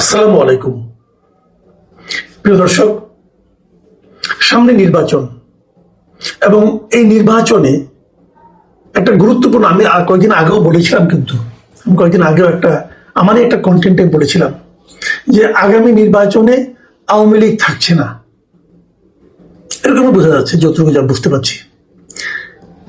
আসসালামু আলাইকুম। প্রিয় দর্শক, সামনে নির্বাচন এবং এই নির্বাচনে একটা গুরুত্বপূর্ণ, আমি আর কয়েকদিন আগেও বলেছিলাম, কিন্তু আমি কয়েকদিন আগেও আমারই একটা কন্টেন্টে বলেছিলাম যে আগামী নির্বাচনে আওয়ামী লীগ থাকছে না, এরকম বোঝা যাচ্ছে যতটুকু যা বুঝতে পারছি।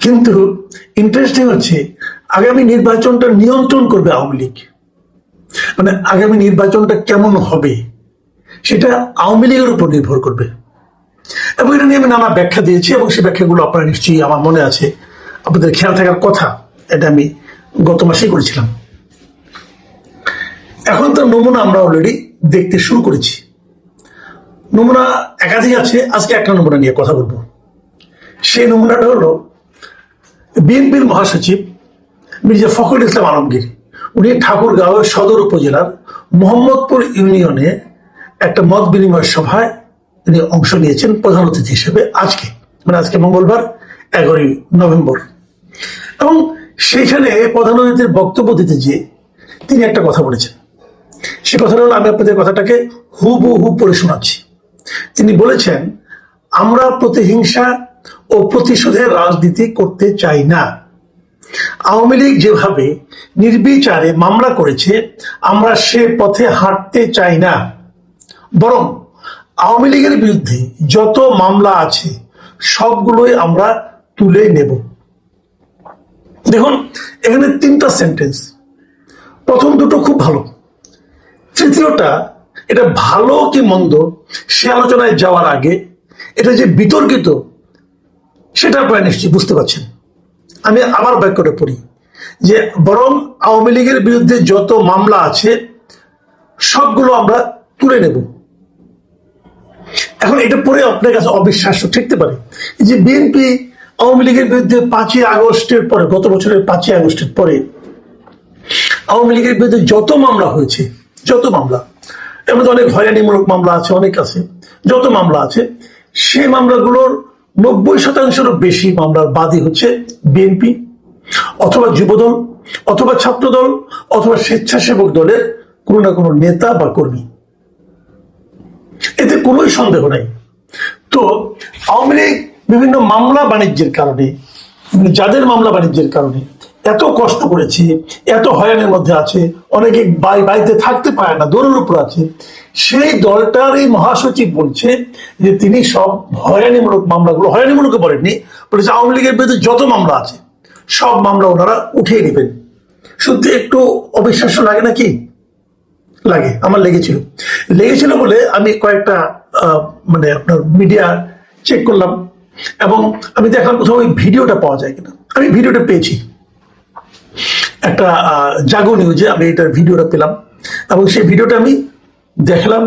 কিন্তু ইন্টারেস্টিং হচ্ছে আগামী নির্বাচনটা নিয়ন্ত্রণ করবে আওয়ামী লীগ। মানে আগামী নির্বাচনটা কেমন হবে সেটা আওয়ামী লীগের উপর নির্ভর করবে, এবং এটা নিয়ে আমি নানা ব্যাখ্যা দিয়েছি এবং সেই ব্যাখ্যাগুলো আপনারা নিশ্চয়ই, আমার মনে আছে, আপনাদের খেয়াল থাকার কথা। এটা আমি গত মাসেই করেছিলাম। এখন তার নমুনা আমরা অলরেডি দেখতে শুরু করেছি। নমুনা একাধিক আছে, আজকে একটা নমুনা নিয়ে কথা বলবো। সেই নমুনাটা হলো বিএনপির মহাসচিব মির্জা ফখরুল ইসলাম আলমগীর। উনি ঠাকুরগাঁও সদর উপজেলার মোহাম্মদপুর ইউনিয়নে একটা মত বিনিময় সভায় তিনি অংশ নিয়েছেন প্রধান অতিথি হিসেবে আজকে মঙ্গলবার 11ই নভেম্বর। এবং সেইখানে প্রধান অতিথির বক্তব্য দিতে গিয়ে তিনি একটা কথা বলেছেন। সে কথাটা হলো, আমি আপনাদের কথাটাকে হুবহু পড়ে শোনাচ্ছি। তিনি বলেছেন, আমরা প্রতিহিংসা ও প্রতিশোধের রাজনীতি করতে চাই না। আওয়ামী লীগ যেভাবে নির্বিচারে মামলা করেছে, আমরা সে পথে হাঁটতে চাই না। বরং আওয়ামী লীগের বিরুদ্ধে যত মামলা আছে সবগুলোই আমরা তুলে নেব। দেখুন, এখানে 3টা সেন্টেন্স। প্রথম দুটো খুব ভালো, তৃতীয়টা, এটা ভালো কি মন্দ সে আলোচনায় যাওয়ার আগে এটা যে বিতর্কিত সেটা প্রায় নিশ্চয়ই বুঝতে পারছেন। আমি আবার বাক্যটা পড়ি, যে বরং আওয়ামী লীগের বিরুদ্ধে যত মামলা আছে সবগুলো আমরা তুলে নেব। এখন এটা পড়ে আপনার কাছে অবিশ্বাস্য ঠেকতে পারে যে বিএনপি আওয়ামী লীগের বিরুদ্ধে 5ই আগস্টের পরে, গত বছরের 5ই আগস্টের পরে আওয়ামী লীগের বিরুদ্ধে যত মামলা হয়েছে, যত মামলা, এর মধ্যে অনেক হয়রানিমূলক মামলা আছে, অনেক আছে, যত মামলা আছে সেই মামলাগুলোর 90%-এরও বেশি মামলার বাদী হচ্ছে বিএনপি অথবা যুবদল অথবা ছাত্রদল অথবা স্বেচ্ছাসেবক দলের কোনো না কোনো নেতা বা কর্মী। এতে কোনো সন্দেহ নাই। তো আওয়ামী লীগ বিভিন্ন মামলা বাণিজ্যের কারণে, যাদের মামলা বাণিজ্যের কারণে এত কষ্ট করেছে, এত হয়রানির মধ্যে আছে, অনেকে বাড়িতে থাকতে পারে না, দৌড়ের উপর আছে, সেই দলটার এই মহাসচিব বলছে যে তিনি সব হয়রানিমূলক মামলাগুলো, হয়রানিমূলক বলেননি, বলেছে আওয়ামী লীগের বিরুদ্ধে যত মামলা আছে সব মামলা ওনারা উঠিয়ে নেবেন। শুনতে একটু অবিশ্বাস্য লাগে নাকি? লাগে, আমার লেগেছিল বলে আমি কয়েকটা আপনার মিডিয়া চেক করলাম এবং আমি দেখলাম কোথাও ওই ভিডিওটা পাওয়া যায় কিনা। আমি ভিডিওটা পেয়েছি, একটা জাগো নিউজে আমি এটার ভিডিওটা পেলাম এবং সেই ভিডিওটা আমি দেখলাম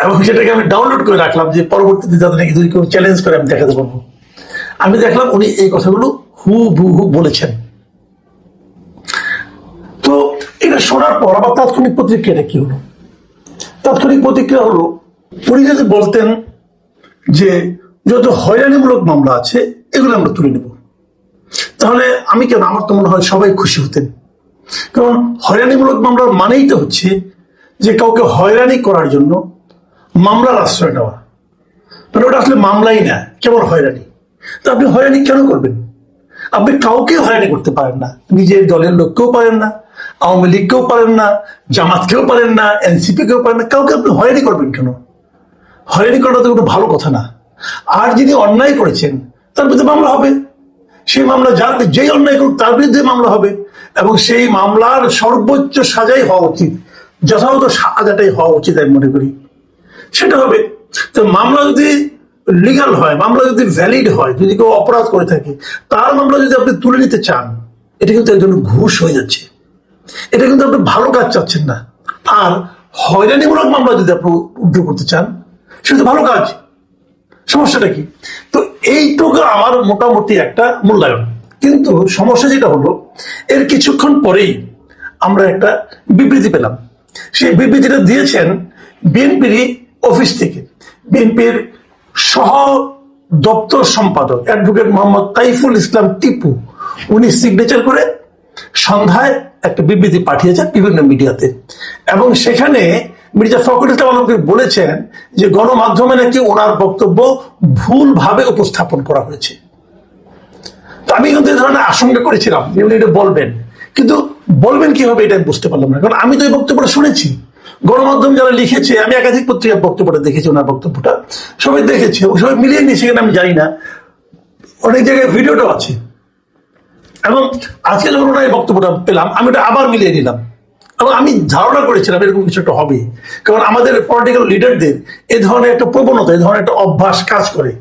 এবং সেটাকে আমি ডাউনলোড করে রাখলাম যে পরবর্তীতে যাতে নাকি যদি কেউ চ্যালেঞ্জ করে আমি দেখাতে পারবো। আমি দেখলাম উনি এই কথাগুলো হুবহু বলেছেন। তো এটা শোনার পর আবার তাৎক্ষণিক প্রতিক্রিয়াটা কি হলো? তাৎক্ষণিক প্রতিক্রিয়া হলো, উনি যদি বলতেন যে যত হয়রানিমূলক মামলা আছে এগুলো আমরা তুলে নেব, তাহলে আমি কেন, আমার তো মনে হয় সবাই খুশি হতেন। কারণ হয়রানিমূলক মামলার মানেই তো হচ্ছে যে কাউকে হয়রানি করার জন্য মামলার আশ্রয় নেওয়া। মানে ওটা আসলে মামলাই না, কেবল হয়রানি। তো আপনি হয়রানি কেন করবেন? আপনি কাউকে হয়রানি করতে পারেন না, নিজের দলের লোককেও পারেন না, আওয়ামী লীগকেও পারেন না, জামাতকেও পারেন না, এনসিপি কেও পারেন না, কাউকে আপনি হয়রানি করবেন কেন? হয়রানি করাটা তো কোনো ভালো কথা না। আর যিনি অন্যায় করেছেন তার বিরুদ্ধে মামলা হবে, সেই মামলা যেই অন্যায় করুক তার বিরুদ্ধে মামলা হবে এবং সেই মামলার সর্বোচ্চ সাজাই হওয়া উচিত, যথাযথ সাজাটাই হওয়া উচিত আমি মনে করি, সেটা হবে। তো মামলা যদি লিগাল হয়, মামলা যদি ভ্যালিড হয়, যদি কেউ অপরাধ করে থাকে তার মামলা যদি আপনি তুলে নিতে চান, এটা কিন্তু একজন ঘুষ হয়ে যাচ্ছে, এটা কিন্তু আপনি ভালো কাজ চাচ্ছেন না। আর হয়রানিমূলক মামলা যদি আপনি উদ্যোগ করতে চান সেটা ভালো কাজ, সমস্যাটা কি? তো এইটুকু আমার মোটামুটি একটা মূল্যায়ন। কিন্তু সমস্যা যেটা হলো, এর কিছুক্ষণ পরেই আমরা একটা বিবৃতি পেলাম। সেই বিবৃতিটা দিয়েছেন বিএনপির অফিস থেকে, বিএনপির সহ দপ্তর সম্পাদক অ্যাডভোকেট মোহাম্মদ তাইফুল ইসলাম টিপু, উনি সিগনেচার করে সন্ধ্যায় একটা বিবৃতি পাঠিয়েছেন বিভিন্ন মিডিয়াতে, এবং সেখানে মির্জা ফখরুল ইসলাম আলমগীর বলেছেন যে গণমাধ্যমে নাকি ওনার বক্তব্য ভুলভাবে উপস্থাপন করা হয়েছে। তো আমি কিন্তু এই ধরনের আশঙ্কা করেছিলাম যে উনি এটা বলবেন, কিন্তু বলবেন কিভাবে এটা বুঝতে পারলাম না, কারণ আমি তো এই বক্তব্যটা শুনেছি। গণমাধ্যম যারা লিখেছে, আমি একাধিক পত্রিকার বক্তব্যটা দেখেছি, ওনার বক্তব্যটা সবাই দেখেছি, সবাই মিলিয়ে নিয়ে সেখানে আমি জানি না, অনেক জায়গায় ভিডিওটাও আছে। এবং আজকে যখন ওনার এই বক্তব্যটা পেলাম, আমি ওটা আবার মিলিয়ে নিলাম, এবং আমি ধারণা করেছিলাম এরকম কিছু একটা হবে, কারণ আমাদের পলিটিক্যাল লিডারদের এই ধরনের একটা প্রবণতা, এই ধরনের একটা অভ্যাস কাজ করে,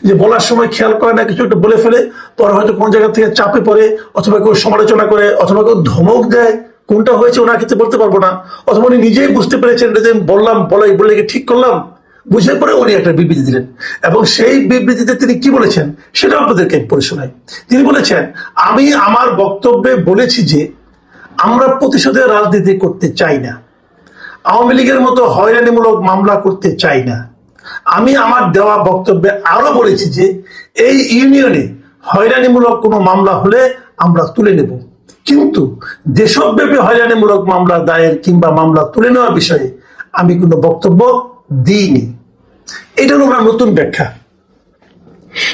যে বলার সময় খেয়াল করে না, কিছু একটা বলে ফেলে, পরে হয়তো কোন জায়গা থেকে চাপে পড়ে, অথবা কেউ সমালোচনা করে, অথবা কেউ ধমক দেয়, কোনটা হয়েছে ওনার ক্ষেত্রে বলতে পারবো না, অথবা উনি নিজেই বুঝতে পেরেছেন যে বললাম, বলে ঠিক করলাম, বুঝে পরে উনি একটা বিবৃতি দিলেন। এবং সেই বিবৃতিতে তিনি কি বলেছেন সেটা আপনাদেরকে পড়ে শোনাই। তিনি বলেছেন, আমি আমার বক্তব্যে বলেছি যে আমরা প্রতিশোধের রাজনীতি করতে চাই না, আওয়ামী লীগের মতো হয়রানিমূলক মামলা করতে চাই না। আমি আমার দেওয়া বক্তব্যে আরো বলেছি যে এই ইউনিয়নে হয়রানিমূলক কোনো মামলা হলে আমরা তুলে নেব, কিন্তু দেশব্যাপী হয়রানিমূলক মামলা দায়ের কিংবা মামলা তুলে নেওয়ার বিষয়ে আমি কোনো বক্তব্য দিইনি। এটা হলো ওনার নতুন ব্যাখ্যা,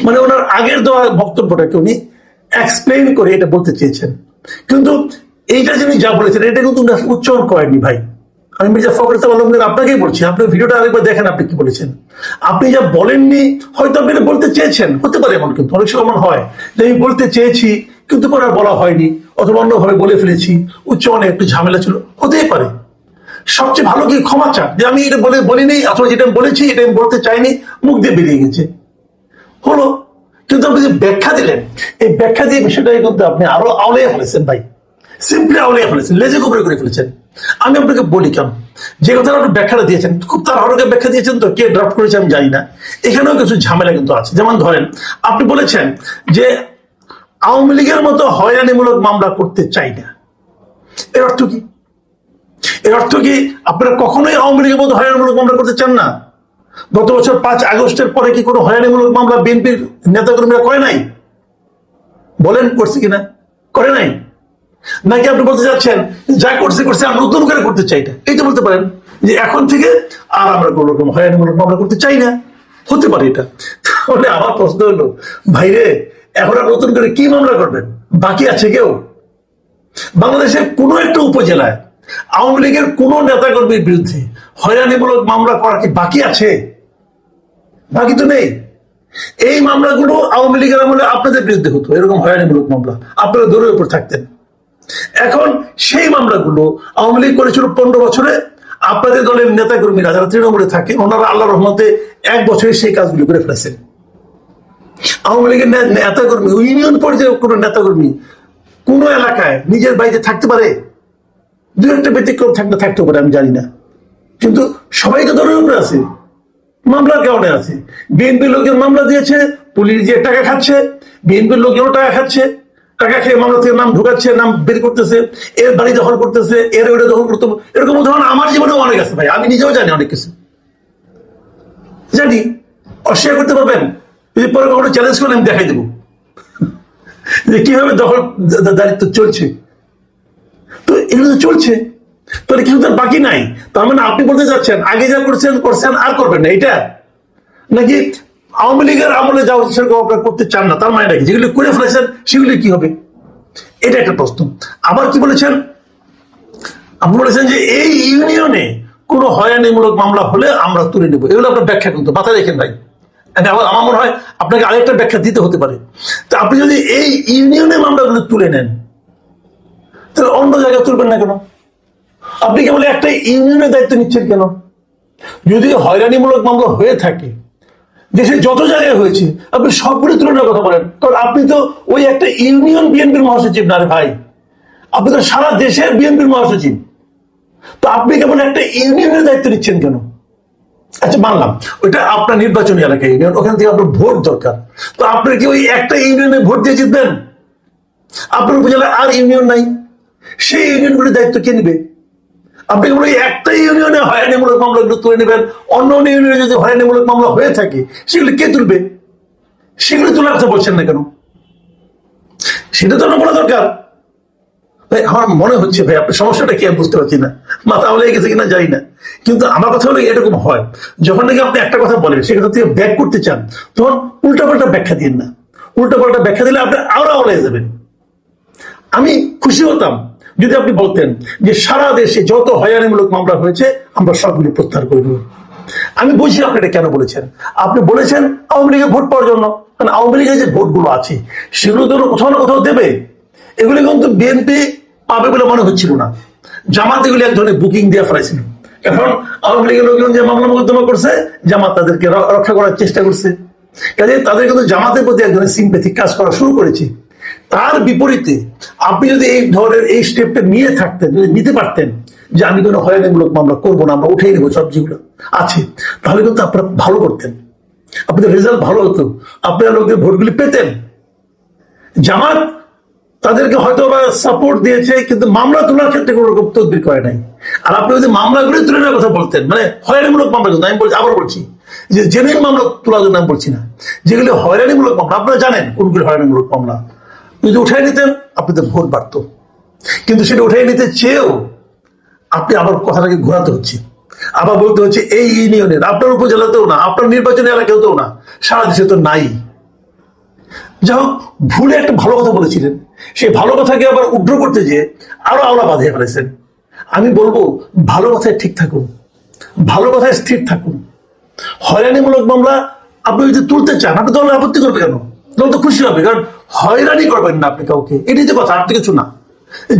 মানে ওনার আগের দেওয়া বক্তব্যটাকে উনি এক্সপ্লেইন করে এটা বলতে চেয়েছেন। কিন্তু এইটা যিনি যা বলেছেন এটা কিন্তু উচ্চারণ করেননি ভাই। আমি মির্জা ফখরুল ইসলাম আলমগীর আপনাকেই বলছি, আপনি ভিডিওটা আরেকবার দেখেন, আপনি কি বলেছেন। আপনি যা বলেননি হয়তো আপনি এটা বলতে চেয়েছেন, হতে পারে এমন, কিন্তু অনেক সময় এমন হয় যে আমি বলতে চেয়েছি কিন্তু পরে আর বলা হয়নি, অথবা অন্যভাবে বলে ফেলেছি, উচ্চারণে একটু ঝামেলা ছিল, হতেই পারে। সবচেয়ে ভালো কি ক্ষমা চান, যে আমি এটা বলিনি, অথবা যেটা আমি বলেছি এটা আমি বলতে চাইনি, মুখ দিয়ে বেরিয়ে গেছে, হলো। কিন্তু আপনি যে ব্যাখ্যা দিলেন, এই ব্যাখ্যা দিয়ে বিষয়টাকে কিন্তু আপনি আরো আওলাইয়া ফেলেছেন ভাই, সিম্পলি আওলাইয়া ফেলেছেন, লেজে গোবরে করে ফেলেছেন। আমি আপনাকে বলি কেন, যে কথা আপনি ব্যাখ্যাটা দিয়েছেন খুব তাড়াহুড়ো ব্যাখ্যা দিয়েছেন, তো কে ড্রাফট করেছে আমি জানি না, এখানেও কিছু ঝামেলা কিন্তু আছে। যেমন ধরেন, আপনি বলেছেন যে আওয়ামী লীগের মতো হয়রানিমূলক মামলা করতে চাই না। এর অর্থ কি? এর অর্থ কি আপনারা কখনোই আওয়ামী লীগের মতো হয়রানিমূলক মামলা করতে চান না? গত বছর 5 আগস্টের পরে কি কোনো হয়রানিমূলক মামলা বিএনপির নেতাকর্মীরা করে নাই? বলেন করছে কিনা? করে নাই? নাকি আপনি বলতে চাচ্ছেন যা করছে আর নতুন করে করতে চাই না? এই তো বলতে পারেন যে এখন থেকে আর আমরা কোনো রকম হয়রানিমূলক মামলা করতে চাই না, হতে পারে এটা। তাহলে আমার প্রশ্ন হলো, ভাইরে এখন আর নতুন করে কি মামলা করবেন? বাকি আছে কেউ? বাংলাদেশের কোনো একটা উপজেলায় আওয়ামী লীগের কোন নেতাকর্মীর বিরুদ্ধে হয়রানিমূলক মামলা করা কি বাকি আছে? বাকি তো নেই। এই মামলাগুলো আওয়ামী লীগের আমলে আপনাদের বিরুদ্ধে হতো, এরকম হয়রানিমূলক মামলা, আপনারা দৌড়ের উপর থাকতেন। এখন সেই মামলাগুলো আওয়ামী লীগ করেছিল 15 বছরে, আপনাদের দলের নেতাকর্মীরা যারা তৃণমূলে থাকে ওনারা আল্লাহ রহমতে 1 বছরে সেই কাজগুলো করে ফেলেছেন। আওয়ামী লীগের নেতাকর্মী, ইউনিয়ন পর্যায়ে কোনো নেতাকর্মী কোন এলাকায় নিজের বাড়িতে থাকতে পারে? 2-1টা ব্যতিক্রম থাকতে পারে, আমি জানি না, কিন্তু সবাই তো দলের উপরে আছে, মামলার কারণে আছে। বিএনপির লোকের মামলা দিয়েছে, পুলিশ দিয়ে টাকা খাচ্ছে, বিএনপির লোকেরও টাকা খাচ্ছে, টাকা খেয়ে মামলা থেকে নাম ঢুকাচ্ছে, নাম বের করতেছে, এর বাড়ি দখল করতেছে, এর ওটা দখল করতে। এরকম উদাহরণ আমার জীবনেও অনেক আছে ভাই, আমি নিজেও জানি অনেক কিছু জানি। অস্বীকার করতে পারবেন? যদি পরে কখনো চ্যালেঞ্জ করেন আমি দেখাই দেবো যে কিভাবে দখল দায়িত্ব চলছে। তো এগুলো তো চলছে, তাহলে কিছু তার বাকি নাই। তার মানে আপনি বলতে চাচ্ছেন আগে যা করছেন আর করবেন না, এটা নাকি আওয়ামী লীগের আমলে যা হচ্ছে সেরকম আপনারা করতে চান না? তার মানে নাকি যেগুলি করে ফেলেছেন সেগুলি কি হবে? এটা একটা প্রশ্ন। আবার কি বলেছেন? আপনি বলেছেন যে এই ইউনিয়নে কোনো হয়রানিমূলক মামলা হলে আমরা তুলে নেব, এগুলো আপনার ব্যাখ্যা কিন্তু মাথায় রেখেন ভাই। আমার মনে হয় আপনাকে আরেকটা ব্যাখ্যা দিতে হতে পারে। তা আপনি যদি এই ইউনিয়নের মামলাগুলো তুলে নেন, তাহলে অন্য জায়গায় তুলবেন না কেন? আপনি কেবল একটা ইউনিয়নের দায়িত্ব নিচ্ছেন কেন? যদি হয়রানিমূলক মামলা হয়ে থাকে, দেশে যত জায়গায় হয়েছে, আপনি সবগুলি তুলনার কথা বলেন, কারণ আপনি তো ওই একটা ইউনিয়ন বিএনপির মহাসচিব না রে ভাই, আপনি তো সারা দেশের বিএনপির মহাসচিব। তো আপনি কেবল একটা ইউনিয়নের দায়িত্ব নিচ্ছেন কেন? আচ্ছা মানলাম ওইটা আপনার নির্বাচনী এলাকা ইউনিয়ন, ওখান থেকে আপনার ভোট দরকার, তো আপনার কি ওই একটা ইউনিয়নে ভোট দিয়ে জিতবেন? আপনার উপজেলায় আর ইউনিয়ন নাই, সেই ইউনিয়নগুলির দায়িত্ব কে নিবে? আপনি কেবল একটা ইউনিয়নে হয়রানিমূলক মামলাগুলো তুলে নেবেন, অন্য অন্য ইউনিয়নে যদি হয়রানিমূলক মামলা হয়ে থাকে সেগুলি কে তুলবে? সেগুলি তোলার কথা বলছেন না কেন? সেটা তো বলা দরকার। ভাই আমার মনে হচ্ছে ভাই আপনার সমস্যাটা কি আমি বুঝতে পারছি না, মাথা হলে গেছে কিনা জানি না, কিন্তু আমার কথা হলো এরকম হয় যখন নাকি আপনি একটা কথা বলেন সে কথা থেকে ব্যাক করতে চান তখন উল্টাপাল্টা ব্যাখ্যা দিন না, উল্টাপাল্টা ব্যাখ্যা দিলে আপনি আরো আওড়ায় যাবেন। আমি খুশি হতাম যদি আপনি বলতেন যে সারা দেশে যত হয়রানিমূলক মামলা হয়েছে আমরা সবগুলি প্রত্যাহার করে দেব। আমি বুঝি আপনি এটা কেন বলেছেন, আপনি বলেছেন আওয়ামী লীগের ভোট পাওয়ার জন্য, কারণ আওয়ামী লীগের যে ভোটগুলো আছে সেগুলো তো কোথাও না কোথাও দেবে, এগুলি কিন্তু বিএনপি পাবে বলে মনে হচ্ছিল না। জামাত এগুলি এক ধরনের বুকিং দিয়ে ফেলাইছিল, এখন আওয়ামী লীগের লোকজন যে মামলা মোকদ্দমা করছে জামাত তাদেরকে রক্ষা করার চেষ্টা করছে, কাজে তাদের কিন্তু জামাতের প্রতি এক ধরনের সিম্প্যাথিক কাজ করা শুরু করেছে। তার বিপরীতে আপনি যদি এই ধরনের এই স্টেপটা নিয়ে থাকতেন, যদি নিতে পারতেন যে আমি কোনো হয়রানিমূলক মামলা করবো না, আমরা উঠেই নেবো সব যেগুলো আছে, তাহলে কিন্তু আপনারা ভালো করতেন, আপনাদের রেজাল্ট ভালো হতো, আপনারা লোকদের ভোটগুলি পেতেন। জামাত তাদেরকে হয়তো বা সাপোর্ট দিয়েছে কিন্তু মামলা তোলার ক্ষেত্রে কোনো রকম তদবির করে নাই। আর আপনি যদি মামলাগুলি তুলে নেওয়ার কথা বলতেন, মানে হয়রানিমূলক মামলা, কিন্তু আমি বলছি, আবার বলছি যে জেনুইন মামলা তোলার জন্য আমি বলছি না, যেগুলি হয়রানিমূলক মামলা আপনারা জানেন কোনগুলি হয়রানিমূলক মামলা, যদি উঠাই নিতেন আপনাদের ভোট বাড়তো। কিন্তু সেটা উঠাই নিতে চেয়েও আপনি আবার কথাটাকে ঘোরাতে হচ্ছে, আবার বলতে হচ্ছে এই ইউনিয়নের, আপনার উপজেলাতেও না, আপনার নির্বাচনী এলাকাতেও না, সারা দেশে তো নাই। যাই হোক, ভুলে একটা ভালো কথা বলেছিলেন, সেই ভালো কথাকে আবার উড্র করতে যেয়ে আরো আওলা বাঁধিয়ে ফেলেছেন। আমি বলবো ভালো কথায় ঠিক থাকুন, ভালো কথায় স্থির থাকুন। হয়রানিমূলক মামলা আপনি যদি তুলতে চান, আপনি দল আপত্তি করবে কেন? দল তো খুশি হবে, কারণ হয়রানি করবেন না আপনি কাউকে, এটাই তো কথা, আর তো কিছু না।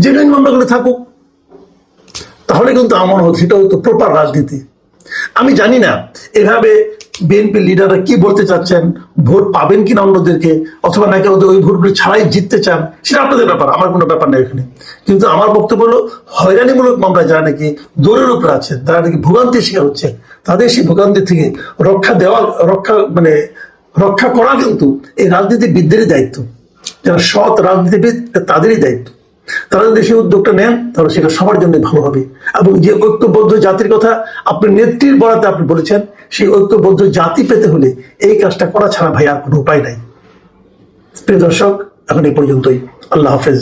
জেনুইন মামলাগুলো থাকুক, তাহলে কিন্তু আমার মনে হয় সেটা হতো প্রপার রাজনীতি। আমি জানি না এভাবে বিএনপি লিডাররা কি বলতে চাচ্ছেন, ভোট পাবেন কিনা অন্যদেরকে, অথবা নাকি ওই ভোটগুলি ছাড়াই জিততে চান, সেটা আপনাদের ব্যাপার, আমার কোনো ব্যাপার নেই এখানে। কিন্তু আমার বক্তব্য হলো হয়রানিমূলক মামলা যারা নাকি দৌড়ের উপরে আছেন, তারা নাকি ভোগান্তির শিকার হচ্ছে, তাদের সেই ভোগান্তি থেকে রক্ষা করা কিন্তু এই রাজনীতিবিদদেরই দায়িত্ব, যারা সৎ রাজনীতিবিদ তাদেরই দায়িত্ব। তারা যদি সেই উদ্যোগটা নেন তাহলে সেটা সবার জন্য ভালো হবে। এবং যে ঐক্যবদ্ধ জাতির কথা আপনি নেত্রীর বরাতে আপনি বলেছেন, সেই ঐক্যবদ্ধ জাতি পেতে হলে এই কাজটা করা ছাড়া ভাই আর কোনো উপায় নাই। প্রিয় দর্শক, এখন এই পর্যন্তই। আল্লাহ হাফেজ।